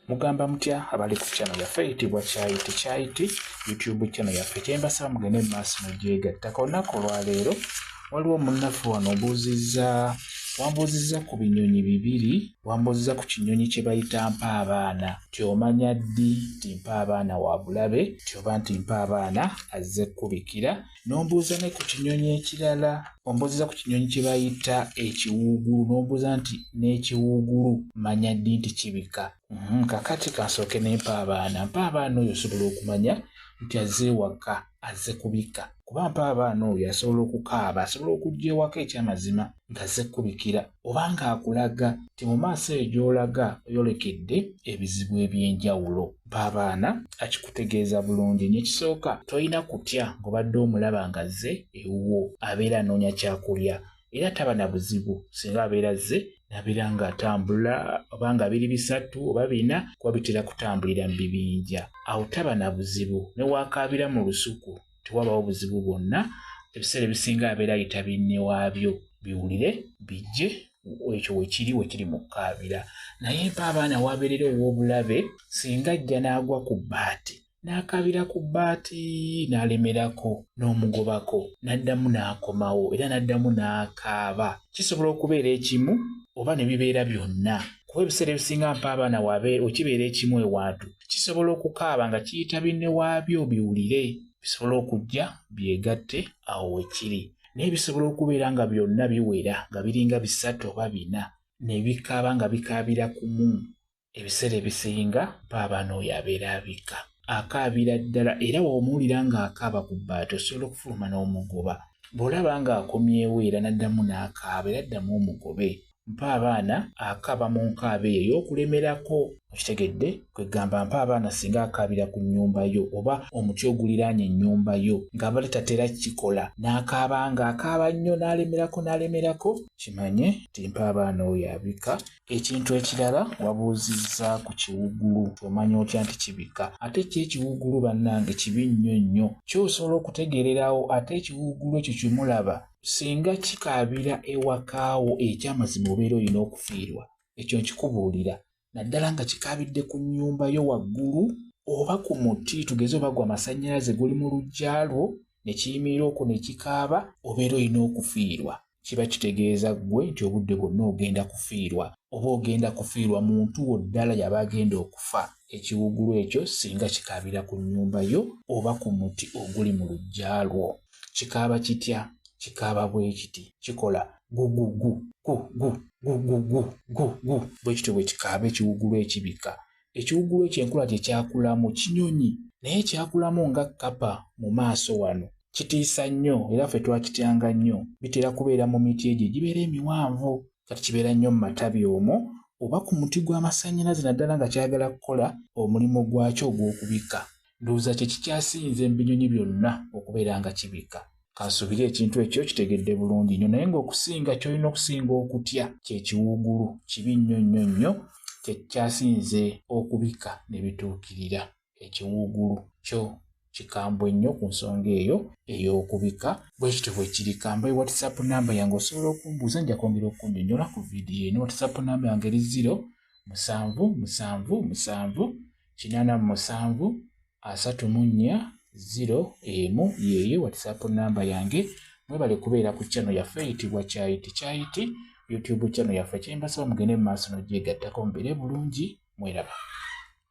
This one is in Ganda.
Mugamba mutya abali ku channel yaffe eyitibwa Kyayiti YouTube channel yaffe. Kyembasaba mugende mu maaso mugyegatta. Olunaku olwaleero waliwo munnaffe wano wambuuzizza ku binyonyi bibiri. Wambuuzizza ku kinyonyi kye bayita Mpabaana. Tyomanya ddi nti Mpabaana wa bulabe tyoba nti Mpabaana azze kubikira. Nombuuza ne ku kinyonyi ekirala. Ombuuzizza ku kinyonyi kye bayita Ekiwungulu. Nombuuza nti n'ekiwungulu manya ddi nti kibika. Kakati kansooke ne Mpabaana. Mpabaana oyo osobola okumanya nti azze ewaka azze kubika. Kuba Mpabaana oyo asobola okukaaba, asobola okujja ewaka ekyamazima ng'azze kubikira. Oba ng'akulaga nti mu maaso eyo gy'olaga oyolekedde ebizibu eby'enjawulo. Mpabaana akikutegeeza bulungi. Ekisooka tolina kutya ng'obadde omulaba ng'azze ewuwo. Abeera anoonya kyakulya era taba na buzibu singa abeera azze nabeera ng'atambula oba nga biri bisatu oba bina kuba bitera kutambulira mu bibinja. Awo taba na buzibu. Ne waakaabira mu lusuku tewabawo buzibu bwonna. Ebiseera ebisinga abeera ayita binne waabyo biwulire bijje ekyo wekiri mu kukaabira. Naye Mpabaana w'abeerera ow'obulabe singa ajja n'agwa ku bbaati n'akaabira ku bbaati n'alemerako n'omugobako n'addamu n'akomawo era n'addamu n'akaaba. Kisobola okubeera ekimu oba ne bibeera byonna. Kuba ebiseera ebisinga Mpabaana okibeera ekimu ewantu kisobola okukaaba nga kiyita binne waabyo biwulire. Bisobola okujja byegatte awo wekiri. Naye bisobola okubeera nga byonna biwera nga biringa bisatu oba bina ne bikaaba nga bikaabira kumu. Ebiseera ebisinga Mpabaana oyo abeera abika. Akaabira ddala era w'omuwulira ng'akaaba ku bbaati osobola okufuluma n'omugoba. Bw'olaba ng'akomyewo era n'addamu n'akaaba era addamu omugobe. Mpabaana akaaba mu nkaaba eyo ey'okulemerako. Okitegedde? Kwegamba Mpabaana singa akaabira ku nnyumba yo oba omuti oguliraanye ennyumba yo ng'abale tatera kikola n'akaaba ng'akaaba nnyo n'alemerako kimanye nti Mpabaana oyo abika. Ekintu ekirala wabuuzizza ku kiwungulu. Omanya otya nti kibika? Ate ekiwungulu bannange kibi nnyo. Ky'osobola okutegeererawo ate ekiwungulu ekyo kimulaba singa kikaabira ewakaawo ekyamazima obeera olina okufiirwa. Ekyo nkikubuulira. Naddala nga kikaabidde ku nnyumba yo waggulu oba ku muti tugeze oba gwa masannyalaze guli mu luggya lwo ne kiyimirira okwo ne kikaaba obeera olina okufiirwa. Kiba kitegeeza ggwe nti obudde bwonna ogenda kufiirwa oba ogenda kufiirwa muntu wo ddala yaba agenda okufa. Ekiwungulu ekyo singa kikaabira ku nnyumba yo oba ku muti oguli mu luggya lwo. Kikaaba kitya? Kikaaba bwe kiti. Kikola gugugu bwe kityo bwe kikaaba ekiwungulu ekibika. Ekiwungulu ekyo enkula gye kyakulamu kinyonyi naye kyakulamu nga kkapa mu maaso wano. Kitiisa nnyo era ffe twakityanga nnyo. Bitera kubeera mu miti egyo egibeera emiwanvu. Kati kibeera nnyo mu matabi omwo oba ku muti gw'amasannyalaze naddala nga kyagala kukola omulimu gwakyo ogw'okubika. Ndowooza kye kikyasinze mu binyonyi byonna okubeera nga kibika. Kansuubire ekintu ekyo kitegedde bulungi nnyo naye ng'okusinga ky'olina okusinga okutya kye kiwungulu. Kibi nnyo kye kyasinze okubika ne bituukirira. Ekiwungulu kyo kikambwe nnyo ku nsonga eyo ey'okubika. Bwe kityo bwe kiri. Kamba WhatsApp namba yange osobola okumbuuza nja kwongera okunnyonnyola ku vidiyo eno. WhatsApp namba yange eri 07787 0 yeeyo WhatsApp namba yange. Mwebale kubeera ku channel yaffe eyitibwa Kyayiti YouTube channel yaffe. Kyembasaba mugende mu maaso n'ogyegattako mubeere bulungi. Mweraba.